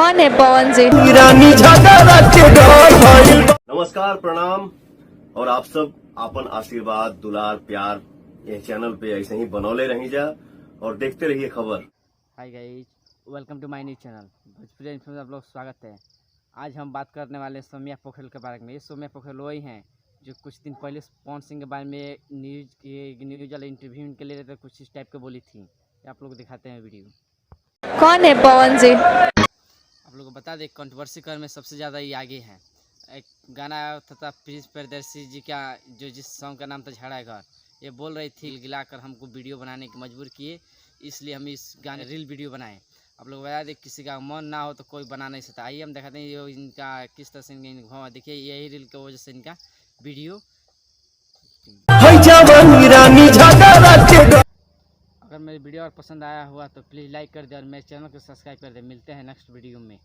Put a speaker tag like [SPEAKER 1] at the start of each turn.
[SPEAKER 1] कौन है पवन जी?
[SPEAKER 2] नमस्कार, प्रणाम। और आप सब आपन आशीर्वाद, दुलार, प्यार ये चैनल पे ऐसे ही बनौले रही जा और देखते रहिए खबर।
[SPEAKER 3] Hi guys, welcome to my new channel Bhojpuri info में आप लोग स्वागत है। आज हम बात करने वाले हैं सौम्या पोखरेल के बारे में। ये सौम्या पोखरेल वही हैं जो कुछ दिन पहले पवन सिंह के बारे में न्यूज वाले इंटरव्यू के लिए कुछ इस टाइप के बोली थी। आप लोग दिखाते हैं वीडियो।
[SPEAKER 1] कौन है पवन जी?
[SPEAKER 3] आप लोग को बता दें, कंट्रोवर्सी कर में सबसे ज़्यादा ये आगे हैं। एक गाना तथा प्रिंस प्रियदर्शी जी का जो जिस सॉन्ग का नाम था झाड़ा घर, ये बोल रही थी गिलाकर हमको वीडियो बनाने की मजबूर किए, इसलिए हम इस गाने रील वीडियो बनाए। आप लोग बता दें, किसी का मन ना हो तो कोई बना नहीं सकता। आइए हम दिखाते हैं ये इनका किस तरह से इनका देखिए, यही रील की वजह से इनका वीडियो। अगर मेरी वीडियो और पसंद आया हुआ तो प्लीज़ लाइक कर दे और मेरे चैनल को सब्सक्राइब कर दे। मिलते हैं नेक्स्ट वीडियो में।